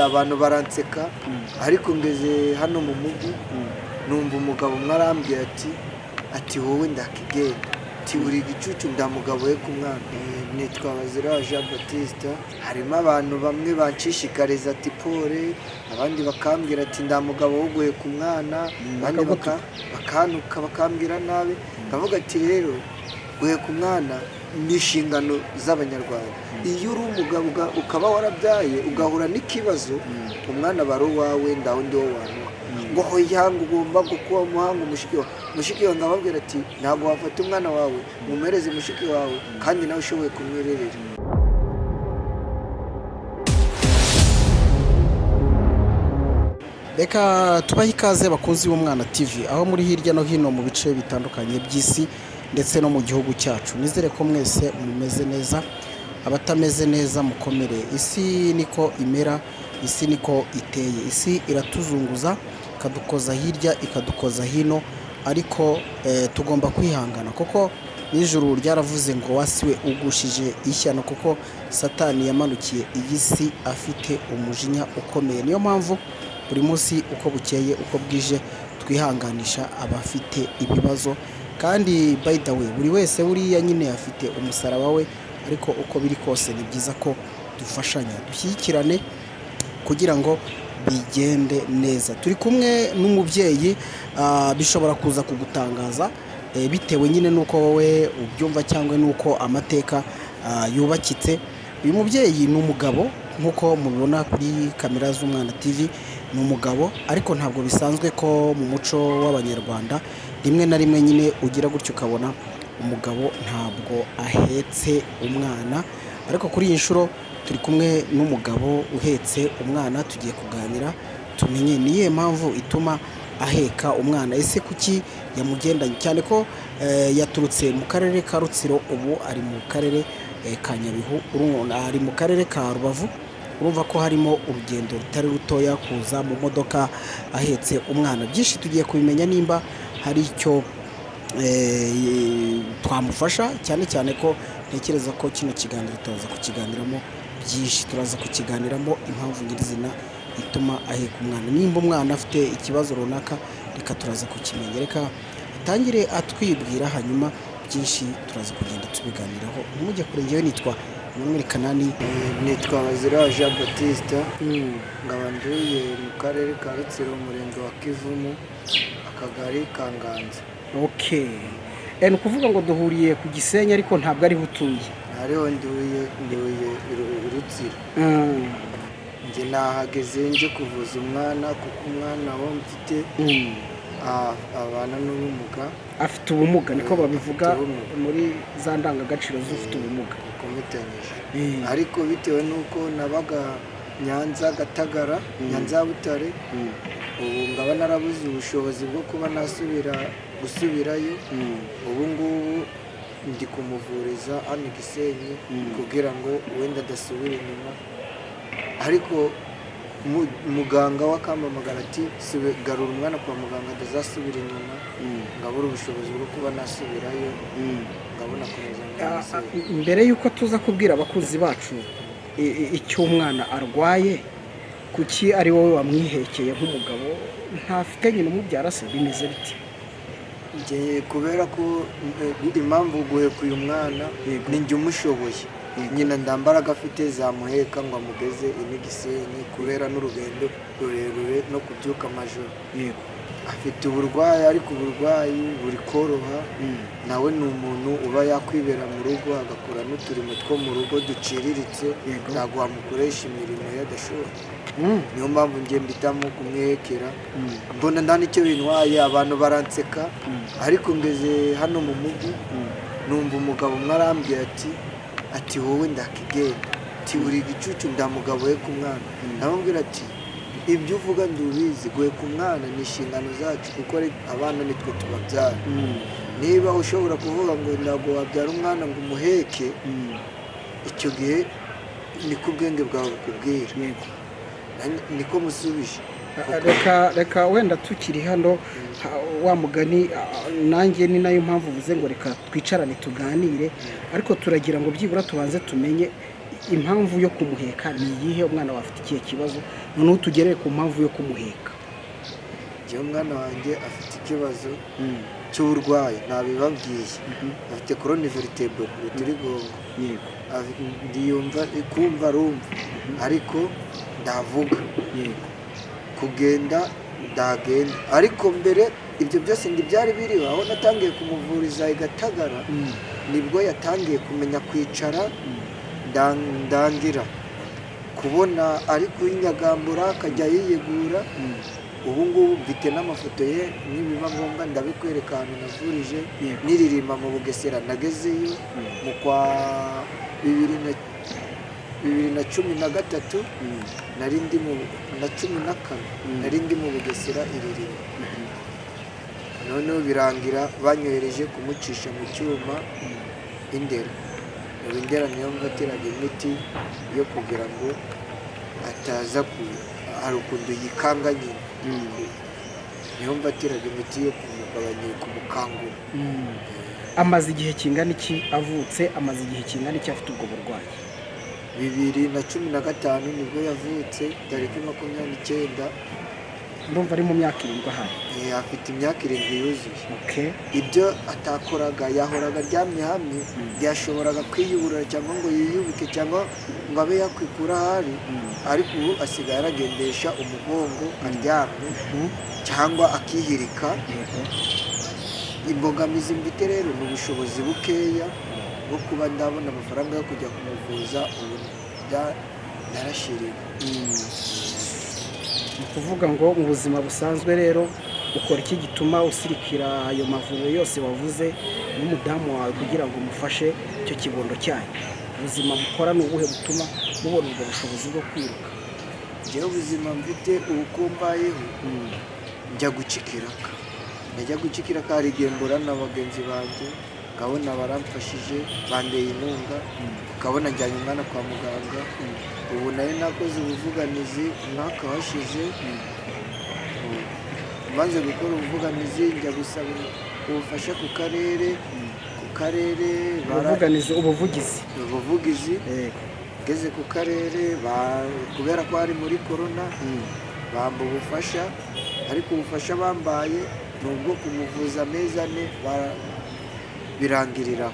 abantu baranseka ariko ngeze hano mu mujyi numva umugabo umwe arambwira ati wowe ndakigenda ati uri igicucu ndamugabo we ku mwana. Nitwa Bazira Jean Baptiste. Harimo abantu bamwe banshishikariza ati pole, abandi bakambwira ati ndamugabo woguye ku mwana, abandi bakanuka bakambwira nabi. Ndavuga ati rero guye ku mwana ni inshingano z'Abanyarwanda. Iyo uri umugabo ukaba warabyaye ugahura n'ikibazo, umwana baro wawe ndaho ndi wo wanwa ngo hoyanga ugomba kuba umuhanga mushiki wawe ngababwira ati ntabwo wafata umwana wawe mumereze mushiki wawe kandi nawe ushoboye kumwirerera. Reka tubahe ikaze bakunzi b'Umwana TV aho muri hirya no hino mu bice bitandukanye by'isi ndetse no mu gihugu cyacu. Nizere ko mwese mumeze neza, abatameze neza mukomere. Isi niko imera, isi niko iteye. Isi iratuzunguza ikadukoza hirya ikadukoza hino, ariko tugomba kwihangana kuko n'ijuru ryaravuze ngo wasiwe ugushije ishyano, kuko Satani yamanukiye iyi si afite umujinya ukomeye. Niyo mpamvu buri munsi uko bukeye uko bwije twihanganisha abafite ibibazo, kandi by the way buri wese buriya nyine afite umusaraba we, ariko uko biri kose ni byiza ko dufashanya dushyigikirane kugira ngo bigende neza. Turi kumwe n'umubyeyi, bishobora kuza kugutangaza bitewe nyine nuko wowe ubyumva cyangwa nuko amateka yubakitse. Uyu mubyeyi ni umugabo nkuko mubibona kuri kamera z'Umwana TV, ni umugabo, ariko ntabwo bisanzwe ko mu muco w'Abanyarwanda rimwe na rimwe nyine ugira gutyo ukabona umugabo ntabwo ahetse umwana. Ariko kuri iyi nshuro turi kumwe n'umugabo uhetse umwana, tugiye kuganira tumenye niye mpamvu ituma aheka umwana. Ese kuki yamugendanye, cyane ko yaturutse mu karere ka Rutsiro, ubu ari mu karere ka Nyabihu, ari mu karere ka Rubavu. Urumva ko harimo urugendo rutari rutoya kuza mu modoka ahetse umwana. Byinshi tugiye kubimenya nimba hari icyo twamufasha, cyane cyane ko ntekereza ko kino kiganiro turaza kukiganiramo byinshi. Turaza kukiganiramo impamvu nyirizina ituma aheka umwana. Nimba umwana afite ikibazo runaka, reka turaza kukimenya. Reka atangire atwibwira, hanyuma byinshi turaza kugenda tubiganiraho. Ntimujye kure, njyewe nitwa Emmanuel Kanani. Nitwa Bazira Jean Baptiste, nkaba nduye mu karere ka Rutsiro, umurenge wa Kivumu, akagari ka Nganza. Okay. Ni ukuvuga ngo duhuriye ku Gisenyi, ariko ntabwo ariho utuye. Hariho nduye Rutsiro. Njye nahageze nje kuvuza umwana, kuko umwana wo mfite abana n'ubumuga. Afite ubumuga niko babivuga muri za ndangagaciro z'ufite ubumuga. Ariko bitewe n'uko nabaga Nyanza Gatagara, Nyanza Butare, ubu ngaba narabuze ubushobozi bwo kuba gusubirayo. Ubu ngubu ndi kumuvuriza hano Gisenyi kugira ngo wenda adasubira inyuma, ariko muganga wakampamagara ati garura umwana kwa muganga adazasubira inyuma. ngabura ubushobozi bwo kuba nasubirayo, ngabona komeza. Mbere yuko tuza kubwira abakuzi bacu icyo umwana arwaye, kuki ari wowe wamwihekeye nk'umugabo, ntafite nyine umubyara se, bimeze biti? Kubera ko impamvu guheka uyu mwana ni njye umushoboye. Nyina ndambaraga afite zamuheka ngo amugeze Gisenyi, kubera n'urugendo rurerure no kubyuka amajoro. Afite uburwayi, ariko uburwayi buri koroha. Nawe ni umuntu uba yakwibera mu rugo agakora n'uturimo two mu rugo duciriritse, ntabwo wamukoresha imirimo yadashoboye. Niyo mpamvu njye mbitamo kumwihekera. Mbona nta n'icyo bintwaye, abantu baranseka, ariko ngeze hano mu mujyi numva umugabo umwe arambwira ati wowe ndakigenda ati uri igicucu ndamugabo we ku mwana. Ndamubwira ati ibyo uvuga ndubizi, guhe ku mwana ni inshingano zacu, kuko abana nitwe tubabyara. Niba ushobora kuvuga ngo ntabwo wabyara umwana ngo umuheke, icyo gihe niko ubwenge bwawe bukubwira, niko musubije. Reka wenda tukiri hano wa mugani, nanjye ni nayo mpamvu uvuze ngo reka twicarane tuganire, ariko turagira ngo byibura tubanze tumenye impamvu yo kumuheka ni iyihe? Umwana wawe afite ikihe kibazo? noneho tugereye ku mpamvu yo kumuheka. njyewe umwana wanjye afite ikibazo cy'uburwayi ntabibabwiye, afite koroni veritebure urutirigongo, yego ndiyumva kumva arumva ariko ndavuga, yego kugenda ndagenda, ariko mbere ibyo byose byari biriho. aho natangiye kumuvuriza i Gatagara nibwo yatangiye kumenya kwicara, ndangira kubona ari kuyinyagambura akajya yiyegura. ubu ngubu mfite n'amafoto ye, nibiba ngombwa ndabikwereka ahantu navurije niririmba mu Bugesera. nagezeyo mu kwa 2013 nari ndi mu na 14 nari ndi mu Bugesera iririmba. noneho birangira banyohereje kumucisha mu cyuma Indera. Indera niyo mfatiraga imiti yo kugira ngo ataza hari ukuntu yikanga nyine, niyo mfatiraga imiti yo kumugabanya, kumukangura. amaze igihe kingana iki avutse? amaze igihe kingana iki afite ubwo burwayi? 2015 nibwo yavutse, tariki 29. ndumva ari mu myaka 7 ahari. afite imyaka 7 yuzuye. Okay. ibyo atakoraga, yahoraga aryamye hamwe, yashoboraga kwiyuburura cyangwa ngo yiyubike cyangwa ngo abe yakwikura ahari, ariko ubu asigaye aragendesha umugongo aryamye cyangwa akihirika. imbogamizi mfite rero ni ubushobozi bukeya bwo kuba ndabona amafaranga yo kujya kumuvuza, ubu narashiriwe. ni ukuvuga ngo mu buzima busanzwe rero ukora iki gituma usirikira ayo mavuriro yose wavuze n'umudamu wawe kugira ngo umufashe icyo kibondo cyanyu? ubuzima mukora ni ubuhe butuma mubona ubwo bushobozi bwo kwiruka? njyewe ubuzima mfite uko mbayeho, njya gukikiraka. najya gukikiraka, hari igihe mbura na bagenzi banjye, ukabona baramfashije bandeye inkunga, ukabona njyanye umwana kwa muganga. ubu nayo nakoze ubuvuganizi umwaka washize, maze gukora ubuvuganizi njya gusaba ubufasha ku karere. ubuvugizi ngeze ku karere, kubera ko hari muri korona bamba ubufasha, ariko ubufasha bambaye ni ubwo kumuvuza amezi 4 birangiriraho.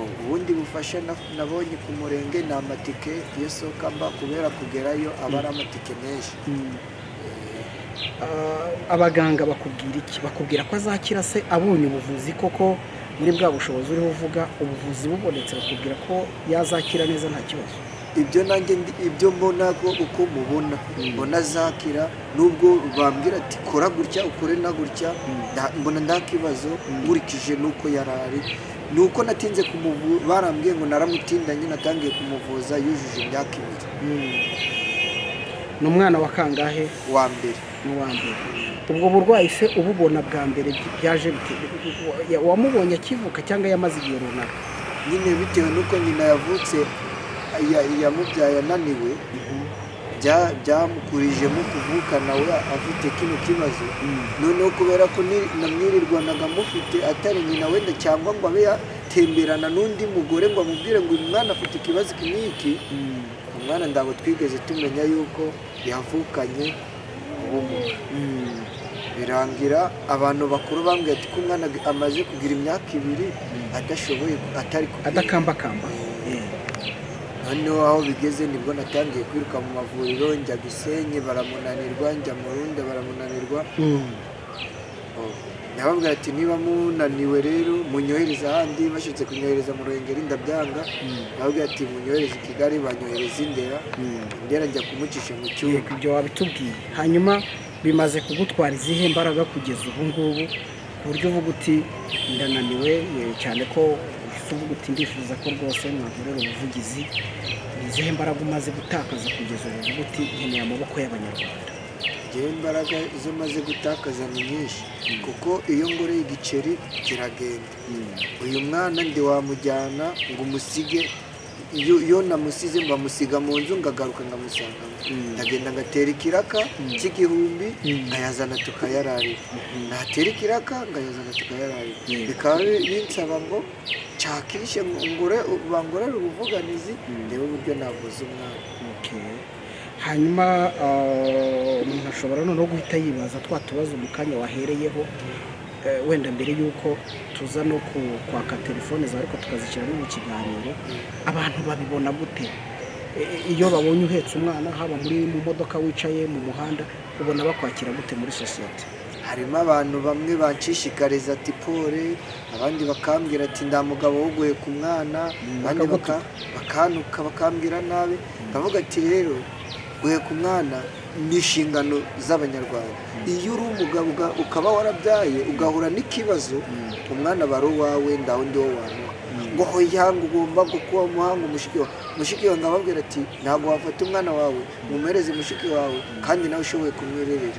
ubundi bufasha nabonye ku murenge ni amatike iyo soka mba, kubera kugerayo aba ari amatike menshi. abaganga bakubwira iki? bakubwira ko azakira se abonye ubuvuzi koko muri bwa bushobozi uriho uvuga? ubuvuzi bubonetse bakubwira ko yazakira neza nta kibazo? ibyo nanjye ibyo mbona ko uko mubona mbona azakira, nubwo bambwira ati kora gutya ukore na gutya, mbona nta kibazo nkurikije nuko yarari. nuko natinze kumuvuza, barambwiye ngo naramutindanye, natangiye kumuvuza yujuje imyaka 2. ni umwana wa kangahe? wa mbere. ni uwa mbere. ubwo burwayi se ububona bwa mbere byaje bite? wamubonye akivuka cyangwa yamaze igihe runaka? nyine bitewe nuko nyina yavutse yamubyaye ananiwe, byamukurijemo kuvuka nawe afite kino kibazo. noneho kubera ko namwirirwanaga mufite atari nyina wenda, cyangwa ngo abe yatemberana n'undi mugore ngo amubwire ngo uyu mwana afite ikibazo kiniki, umwana ntabwo twigeze tumenya yuko yavukanye ubumuga. birangira abantu bakuru bambwiye ati ko umwana amaze kugira imyaka 2 adashoboye, adakambakamba. noneho aho bigeze nibwo natangiye kwiruka mu mavuriro, njya Gisenyi baramunanirwa, njya mu Rundi baramunanirwa. nababwira ati niba munaniwe rero munyohereza ahandi. bashatse kunyohereza mu Ruhengeri ndabyanga, nababwira ati munyohereze i Kigali, banyohereza Indera. Indera njya kumucisha mu cyuma. ibyo wabitubwiye. hanyuma bimaze kugutwara izihe mbaraga kugeza ubu ngubu ku buryo uvuga uti ndananiwe cyane, ko uvuga uti ndifuza ko rwose mwakorera ubuvugizi? izihe mbaraga umaze gutakaza kugeza ubu uvuga uti nkeneye amaboko y'Abanyarwanda? njyewe imbaraga izo maze gutakaza ni nyinshi, kuko iyo ngoreye igiceri kiragenda. uyu mwana ndi wamujyana ngo umusige iyo namusize mbamusiga mu nzu ngagaruka ngamusangamo ndagenda ngatera ikiraka cy'igihumbi nkayazana tukayararira natera ikiraka ngayazana tukayararira bikaba binsaba ngo nshakishe bangorere ubuvuganizi ndebe uburyo navuza umwana. hanyuma umuntu ashobora noneho guhita yibaza twa tubazo mu kanya wahereyeho wenda mbere y'uko tuza no kwaka telefone zawe ariko tukazishyira no mu kiganiro, abantu babibona gute iyo babonye uhetse umwana haba mu modoka wicaye mu muhanda, ubona bakwakira gute muri sosiyete? harimo abantu bamwe banshishikariza ati pole, abandi bakambwira ati nda mugabo wo guheka umwana, abandi bakanuka bakambwira nabi, ndavuga ati rero guheka umwana ni inshingano z'abanyarwanda. iyo uri umugabo ukaba warabyaye ugahura n'ikibazo, umwana aba ari uwawe ndaho ndi wo wantu ngo hoyanga ugomba kuba muhanga mushiki wawe ngababwira ati ntabwo wafata umwana wawe umumereze mushiki wawe kandi nawe ushoboye kumwirerera.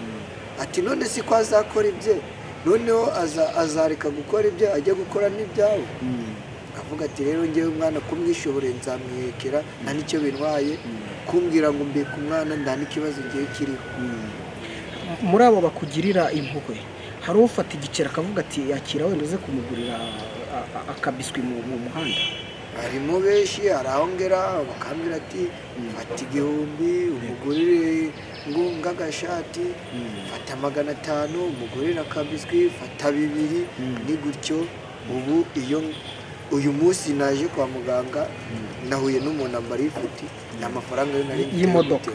ati none si ko azakora ibye, noneho azareka gukora ibye ajya gukora n'ibyawe. avuga ati rero ngewe umwana kumwishobore nzamwihekera nta n'icyo bintwaye, kumbwira ngo mbeke umwana nta n'ikibazo ngiye kiriho. muri abo bakugirira impuhwe hari ufata igiceri akavuga ati yakira wenda uze kumugurira akabiswi mu muhanda? harimo benshi, hari aho ngera bakambwira ati fata igihumbi umugurire ngagashati, fata 500 umugurire akabiswi, fata 2 ni gutyo. ubu uyu munsi naje kwa muganga nahuye n'umuntu ambara ifuti n'amafaranga y'imodoka.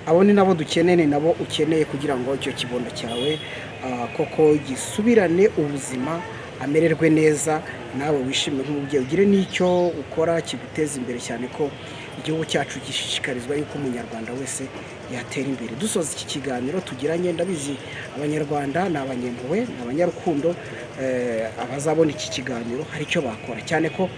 abo ni nabo dukeneye, ni nabo ukeneye kugira ngo icyo kibondo cyawe koko gisubirane ubuzima, amererwe neza, nawe wishime nk'umubyeyi, ugire n'icyo ukora kiguteza imbere, cyane ko igihugu cyacu gishishikarizwa yuko umunyarwanda wese yatera imbere. dusoza iki kiganiro tugiranye, ndabizi abanyarwanda ni abanyempuhwe, ni abanyarukundo, abazabona iki kiganiro hari icyo bakora, cyane ko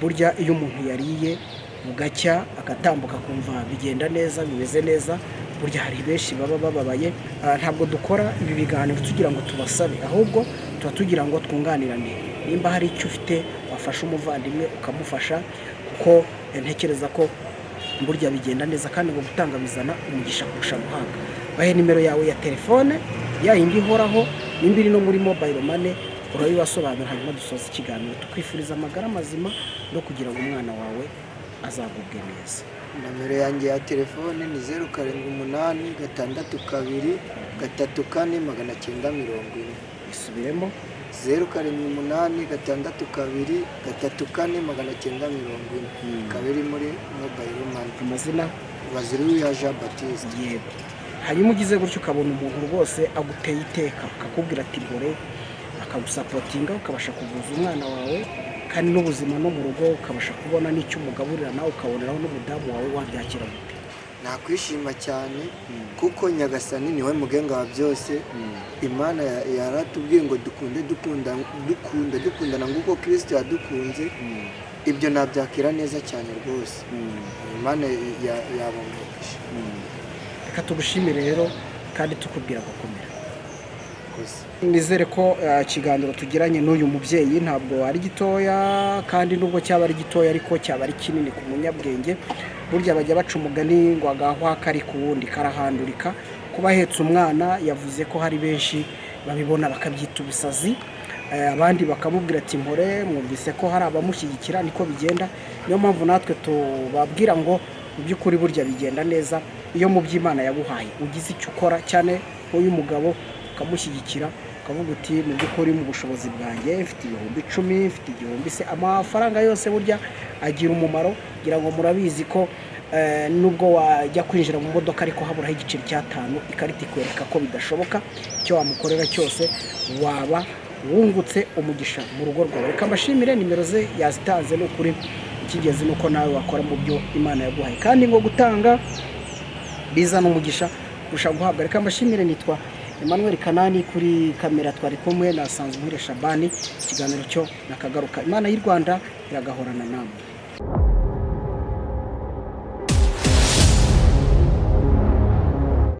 burya iyo umuntu yariye bugacya agatambuka kumva bigenda neza, bimeze neza, burya hari benshi baba bababaye. ntabwo dukora ibi biganiro tugira ngo tubasabe, ahubwo tuba tugira ngo twunganirane. nimba hari icyo ufite wafasha umuvandimwe ukamufasha, kuko ntekereza ko burya bigenda neza, kandi ngo gutanga bizana umugisha kurusha guhabwa. bahe nimero yawe ya telefone yindi ihoraho, nimba iri no muri mobile money urabibasobanura, hanyuma dusoza ikiganiro tukwifuriza amagara mazima no kugira ngo umwana wawe azagubwe neza. nomero yanjye ya telefone ni 0786 62 34 940. isubiremo 0786 62 34 940. kabiri muri mobile money. amazina Baziriya Jean Baptiste. yego. hanyuma ugize gutyo ukabona umuntu rwose aguteye iteka akakubwira ati mpore, akagusapotinga, ukabasha kuvuza umwana wawe, kandi n'ubuzima no mu rugo ukabasha kubona n'icyo umugaburira, nawe ukaboneraho n'umudamu wawe, wabyakira gute? nakwishima cyane kuko Nyagasani niwe mugenga wa byose. Imana yaratubwiye ngo dukundana nguko Kristo yadukunze. ibyo nabyakira neza cyane rwose. Imana yabamukisha. reka tugushimire rero kandi tukubwira gukomera. nizere ko ikiganiro tugiranye n'uyu mubyeyi ntabwo ari gitoya, kandi nubwo cyaba ari gitoya ariko cyaba ari kinini ku munyabwenge. burya bajya baca umugani ngo agahwa kari ku wundi karahandurika. kuba ahetse umwana yavuze ko hari benshi babibona bakabyita ubusazi, abandi bakamubwira ati mpore, mwumvise ko hari abamushyigikira, niko bigenda. niyo mpamvu natwe tubabwira ngo mu by'ukuri burya bigenda neza iyo mu by'Imana yaguhaye ugize icyo ukora, cyane nk'uyu mugabo ukamushyigikira, ukavuga uti mu by'ukuri mu bushobozi bwanjye mfite 10,000, mfite 1,000 se. amafaranga yose burya agira umumaro, kugira ngo murabizi ko nubwo wajya kwinjira mu modoka ariko haburaho igiceri cy'5, ikarita ikwereka ko bidashoboka. icyo wamukorera cyose waba wungutse umugisha mu rugo rwawe. reka mbashimire, nimero ze yazitanze, ni ukuri ikigezi nuko nawe wakora mu byo Imana yaguhaye, kandi ngo gutanga bizana umugisha kurusha guhabwa. reka mbashimire, nitwa Emmanuel Kanani, kuri kamera twari kumwe na Sanzumuhire Shabani. ikiganiro cyo nakagaruka. Imana y'u Rwanda iragahorana namwe.